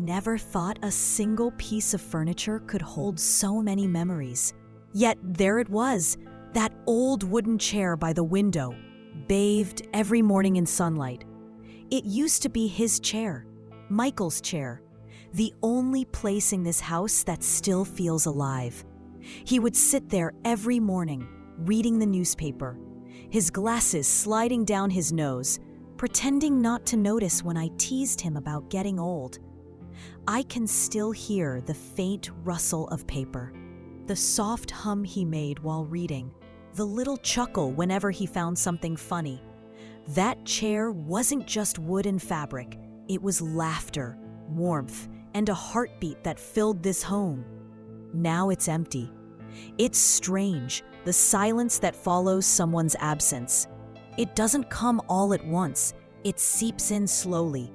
never thought a single piece of furniture could hold so many memories. Yet there it was, that old wooden chair by the window, bathed every morning in sunlight. It used to be his chair, Michael's chair, the only place in this house that still feels alive. He would sit there every morning, reading the newspaper, his glasses sliding down his nose, pretending not to notice when I teased him about getting old. I can still hear the faint rustle of paper, the soft hum he made while reading, the little chuckle whenever he found something funny. That chair wasn't just wood and fabric, it was laughter, warmth, and a heartbeat that filled this home. Now it's empty. It's strange, the silence that follows someone's absence. It doesn't come all at once, it seeps in slowly.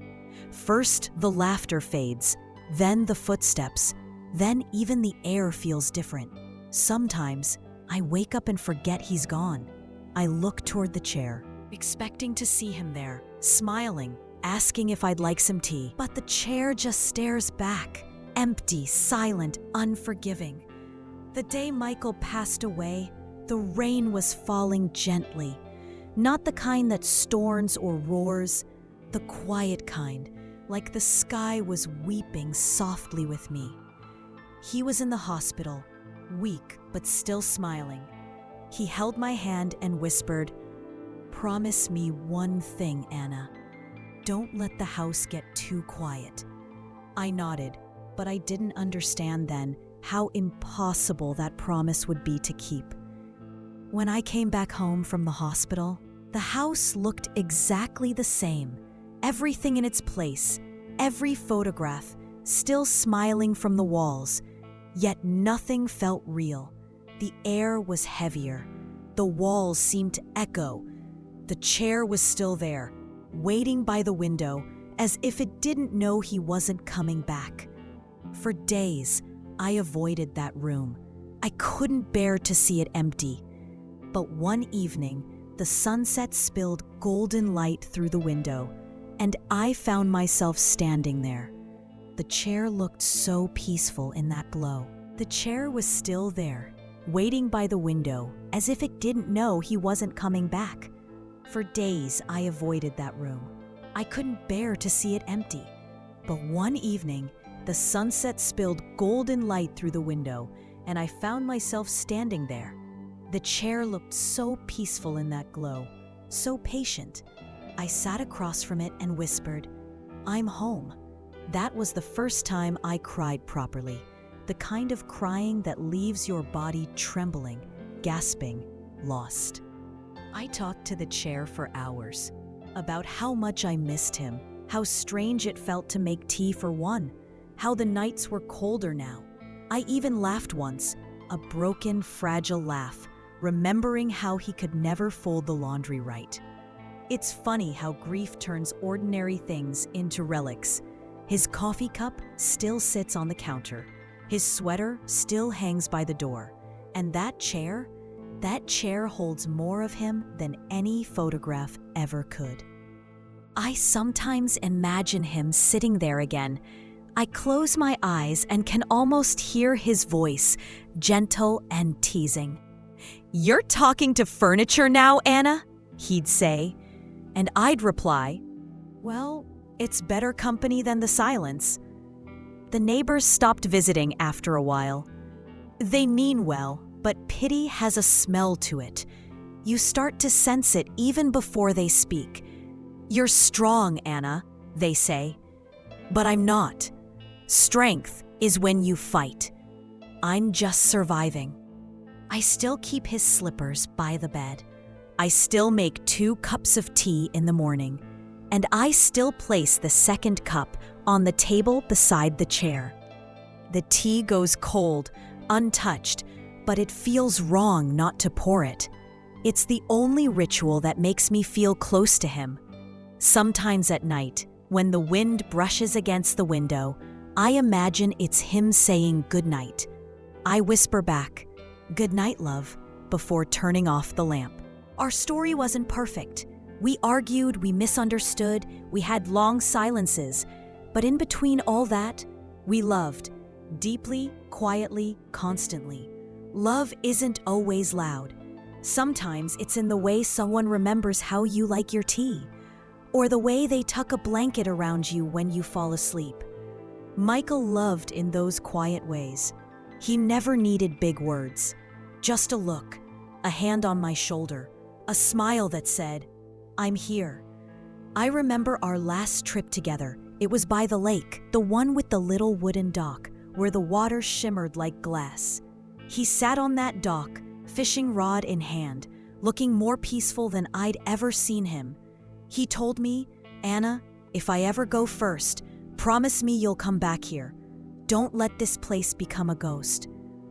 First, the laughter fades, then the footsteps, then even the air feels different. Sometimes, I wake up and forget he's gone. I look toward the chair, expecting to see him there, smiling, asking if I'd like some tea. But the chair just stares back, empty, silent, unforgiving. The day Michael passed away, the rain was falling gently. Not the kind that storms or roars, the quiet kind, like the sky was weeping softly with me. He was in the hospital, weak but still smiling. He held my hand and whispered, "Promise me one thing, Anna. Don't let the house get too quiet." I nodded, but I didn't understand then how impossible that promise would be to keep. When I came back home from the hospital, the house looked exactly the same. Everything in its place, every photograph, still smiling from the walls. Yet nothing felt real. The air was heavier. The walls seemed to echo. The chair was still there, waiting by the window, as if it didn't know he wasn't coming back. For days, I avoided that room. I couldn't bear to see it empty. But one evening, the sunset spilled golden light through the window, and I found myself standing there. The chair looked so peaceful in that glow. The chair was still there, waiting by the window, as if it didn't know he wasn't coming back. For days, I avoided that room. I couldn't bear to see it empty. But one evening, the sunset spilled golden light through the window, and I found myself standing there. The chair looked so peaceful in that glow, so patient. I sat across from it and whispered, "I'm home." That was the first time I cried properly, the kind of crying that leaves your body trembling, gasping, lost. I talked to the chair for hours about how much I missed him, how strange it felt to make tea for one, how the nights were colder now. I even laughed once, a broken, fragile laugh, remembering how he could never fold the laundry right. It's funny how grief turns ordinary things into relics. His coffee cup still sits on the counter. His sweater still hangs by the door. And that chair holds more of him than any photograph ever could. I sometimes imagine him sitting there again. I close my eyes and can almost hear his voice, gentle and teasing. "You're talking to furniture now, Anna?" he'd say. And I'd reply, "Well, it's better company than the silence." The neighbors stopped visiting after a while. They mean well, but pity has a smell to it. You start to sense it even before they speak. "You're strong, Anna," they say. But I'm not. Strength is when you fight. I'm just surviving. I still keep his slippers by the bed. I still make 2 cups of tea in the morning. And I still place the second cup on the table beside the chair. The tea goes cold, untouched, but it feels wrong not to pour it. It's the only ritual that makes me feel close to him. Sometimes at night, when the wind brushes against the window, I imagine it's him saying goodnight. I whisper back, "Good night, love," before turning off the lamp. Our story wasn't perfect. We argued, we misunderstood, we had long silences. But in between all that, we loved. Deeply, quietly, constantly. Love isn't always loud. Sometimes it's in the way someone remembers how you like your tea, or the way they tuck a blanket around you when you fall asleep. Michael loved in those quiet ways. He never needed big words. Just a look, a hand on my shoulder, a smile that said, "I'm here." I remember our last trip together. It was by the lake, the one with the little wooden dock, where the water shimmered like glass. He sat on that dock, fishing rod in hand, looking more peaceful than I'd ever seen him. He told me, "Anna, if I ever go first, promise me you'll come back here. Don't let this place become a ghost."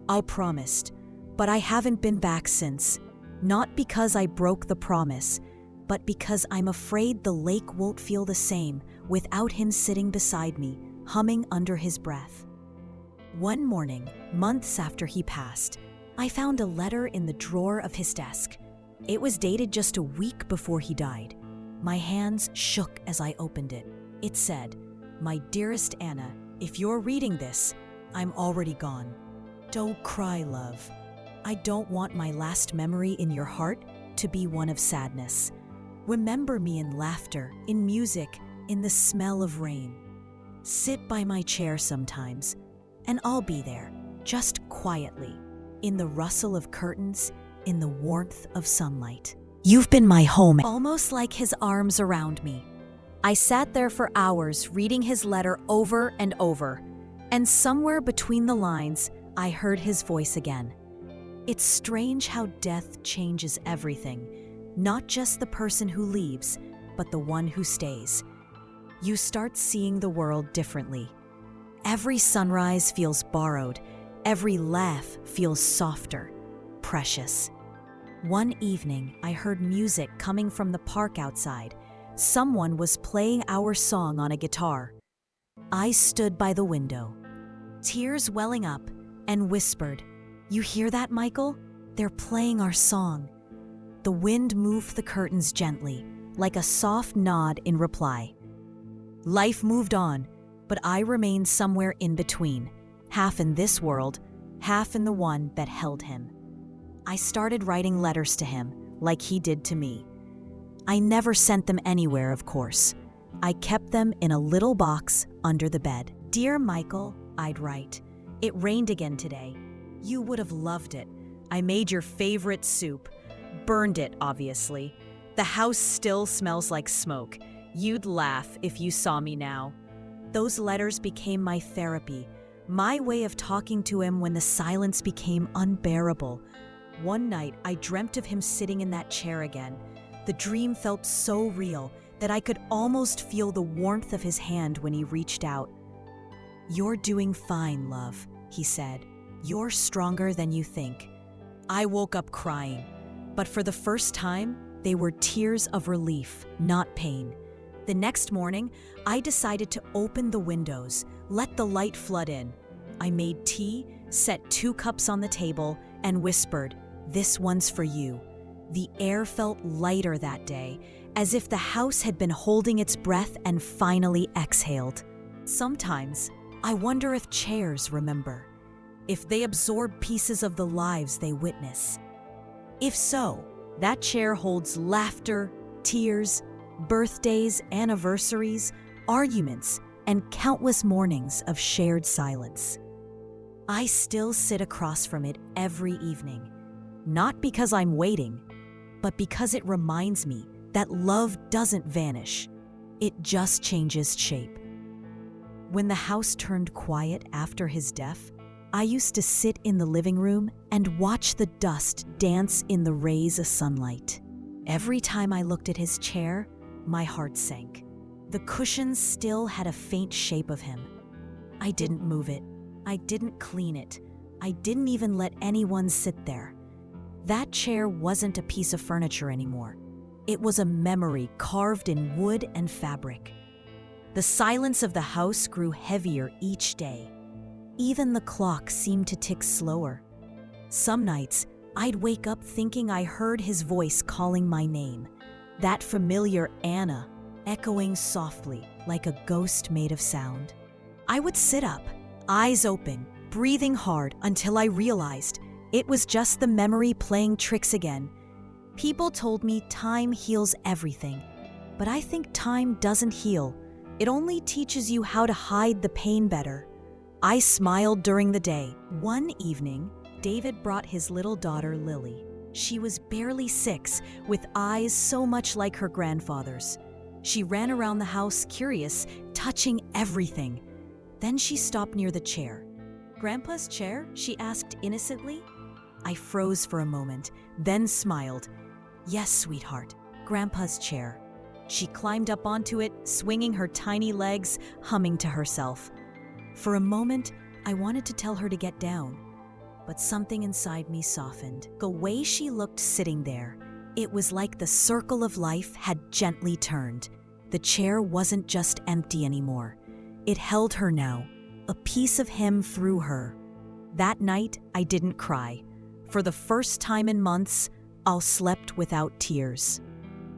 I promised, but I haven't been back since. Not because I broke the promise, but because I'm afraid the lake won't feel the same without him sitting beside me, humming under his breath. One morning, months after he passed, I found a letter in the drawer of his desk. It was dated just a week before he died. My hands shook as I opened it. It said, "My dearest Anna, if you're reading this, I'm already gone. Don't cry, love. I don't want my last memory in your heart to be one of sadness. Remember me in laughter, in music, in the smell of rain. Sit by my chair sometimes, and I'll be there, just quietly, in the rustle of curtains, in the warmth of sunlight. You've been my home." Almost like his arms around me. I sat there for hours reading his letter over and over, and somewhere between the lines, I heard his voice again. It's strange how death changes everything, not just the person who leaves, but the one who stays. You start seeing the world differently. Every sunrise feels borrowed, every laugh feels softer, precious. One evening, I heard music coming from the park outside. Someone was playing our song on a guitar. I stood by the window, tears welling up, and whispered, "You hear that, Michael? They're playing our song." The wind moved the curtains gently, like a soft nod in reply. Life moved on, but I remained somewhere in between, half in this world, half in the one that held him. I started writing letters to him, like he did to me. I never sent them anywhere, of course. I kept them in a little box under the bed. "Dear Michael," I'd write, "it rained again today. You would have loved it. I made your favorite soup. Burned it, obviously. The house still smells like smoke. You'd laugh if you saw me now." Those letters became my therapy, my way of talking to him when the silence became unbearable. One night, I dreamt of him sitting in that chair again. The dream felt so real that I could almost feel the warmth of his hand when he reached out. "You're doing fine, love," he said. "You're stronger than you think." I woke up crying, but for the first time, they were tears of relief, not pain. The next morning, I decided to open the windows, let the light flood in. I made tea, set 2 cups on the table, and whispered, "This one's for you." The air felt lighter that day, as if the house had been holding its breath and finally exhaled. Sometimes, I wonder if chairs remember, if they absorb pieces of the lives they witness. If so, that chair holds laughter, tears, birthdays, anniversaries, arguments, and countless mornings of shared silence. I still sit across from it every evening, not because I'm waiting, but because it reminds me that love doesn't vanish. It just changes shape. When the house turned quiet after his death, I used to sit in the living room and watch the dust dance in the rays of sunlight. Every time I looked at his chair, my heart sank. The cushions still had a faint shape of him. I didn't move it. I didn't clean it. I didn't even let anyone sit there. That chair wasn't a piece of furniture anymore. It was a memory carved in wood and fabric. The silence of the house grew heavier each day. Even the clock seemed to tick slower. Some nights, I'd wake up thinking I heard his voice calling my name, that familiar Anna, echoing softly, like a ghost made of sound. I would sit up, eyes open, breathing hard until I realized it was just the memory playing tricks again. People told me time heals everything, but I think time doesn't heal. It only teaches you how to hide the pain better. I smiled during the day. One evening, David brought his little daughter Lily. She was barely 6, with eyes so much like her grandfather's. She ran around the house curious, touching everything. Then she stopped near the chair. "Grandpa's chair?" she asked innocently. I froze for a moment, then smiled. "Yes, sweetheart, Grandpa's chair." She climbed up onto it, swinging her tiny legs, humming to herself. For a moment, I wanted to tell her to get down, but something inside me softened. The way she looked sitting there, it was like the circle of life had gently turned. The chair wasn't just empty anymore. It held her now, a piece of him through her. That night, I didn't cry. For the first time in months, I slept without tears.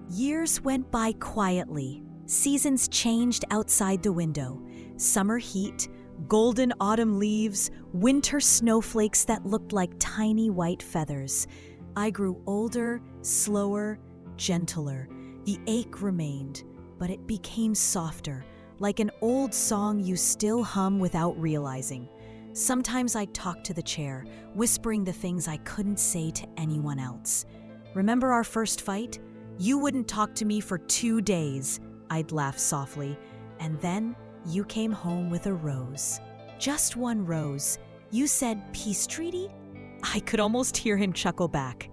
Years went by quietly. Seasons changed outside the window. Summer heat, golden autumn leaves, winter snowflakes that looked like tiny white feathers. I grew older, slower, gentler. The ache remained, but it became softer, like an old song you still hum without realizing. Sometimes I'd talk to the chair, whispering the things I couldn't say to anyone else. "Remember our first fight? You wouldn't talk to me for 2 days." I'd laugh softly. "And then you came home with a rose. Just one rose. You said, 'Peace treaty?'" I could almost hear him chuckle back.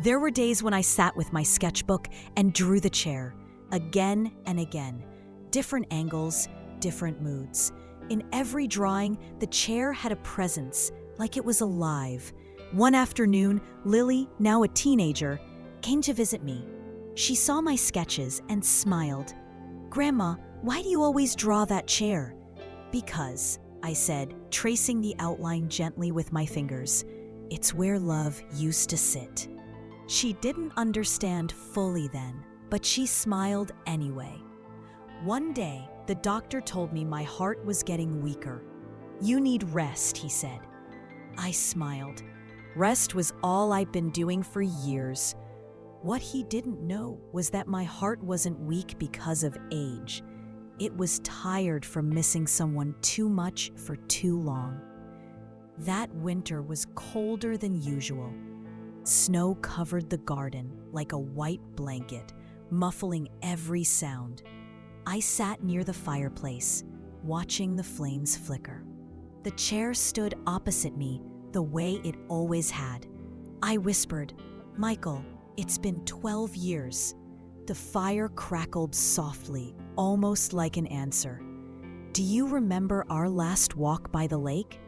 There were days when I sat with my sketchbook and drew the chair, again and again. Different angles, different moods. In every drawing, the chair had a presence, like it was alive. One afternoon, Lily, now a teenager, came to visit me. She saw my sketches and smiled. "Grandma, why do you always draw that chair?" "Because," I said, tracing the outline gently with my fingers, "it's where love used to sit." She didn't understand fully then, but she smiled anyway. One day, the doctor told me my heart was getting weaker. "You need rest," he said. I smiled. Rest was all I'd been doing for years. What he didn't know was that my heart wasn't weak because of age. It was tired from missing someone too much for too long. That winter was colder than usual. Snow covered the garden like a white blanket, muffling every sound. I sat near the fireplace, watching the flames flicker. The chair stood opposite me, the way it always had. I whispered, "Michael, it's been 12 years." The fire crackled softly, almost like an answer. "Do you remember our last walk by the lake?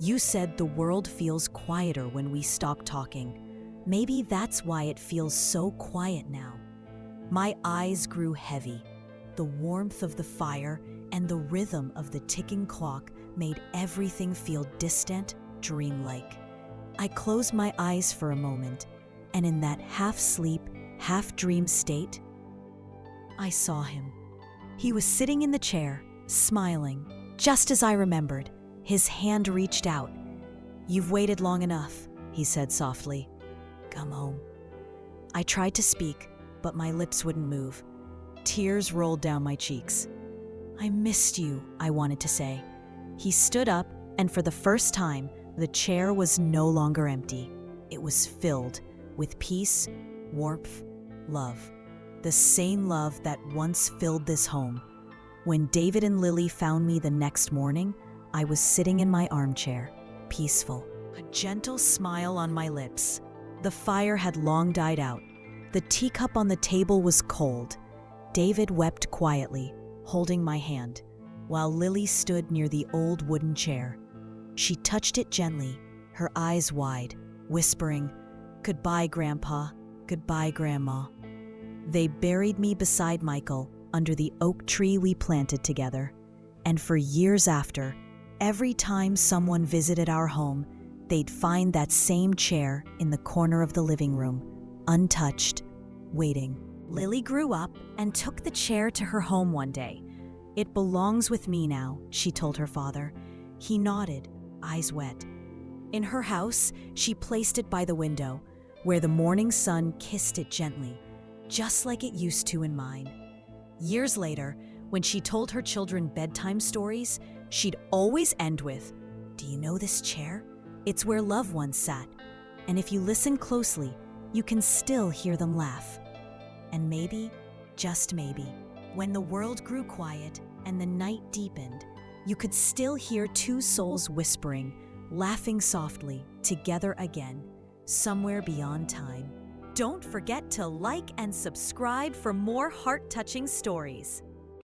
You said the world feels quieter when we stop talking. Maybe that's why it feels so quiet now." My eyes grew heavy. The warmth of the fire and the rhythm of the ticking clock made everything feel distant, dreamlike. I closed my eyes for a moment, and in that half-sleep, half-dream state, I saw him. He was sitting in the chair, smiling, just as I remembered. His hand reached out. "You've waited long enough," he said softly. "Come home." I tried to speak, but my lips wouldn't move. Tears rolled down my cheeks. "I missed you," I wanted to say. He stood up, and for the first time, the chair was no longer empty. It was filled with peace, warmth, love. The same love that once filled this home. When David and Lily found me the next morning, I was sitting in my armchair, peaceful, a gentle smile on my lips. The fire had long died out. The teacup on the table was cold. David wept quietly, holding my hand, while Lily stood near the old wooden chair. She touched it gently, her eyes wide, whispering, "Goodbye, Grandpa. Goodbye, Grandma." They buried me beside Michael under the oak tree we planted together. And for years after, every time someone visited our home, they'd find that same chair in the corner of the living room, untouched, waiting. Lily grew up and took the chair to her home one day. "It belongs with me now," she told her father. He nodded, eyes wet. In her house, she placed it by the window, where the morning sun kissed it gently, just like it used to in mine. Years later, when she told her children bedtime stories, she'd always end with, "Do you know this chair? It's where loved ones sat. And if you listen closely, you can still hear them laugh." And maybe, just maybe, when the world grew quiet and the night deepened, you could still hear two souls whispering, laughing softly, together again, somewhere beyond time. Don't forget to like and subscribe for more heart-touching stories.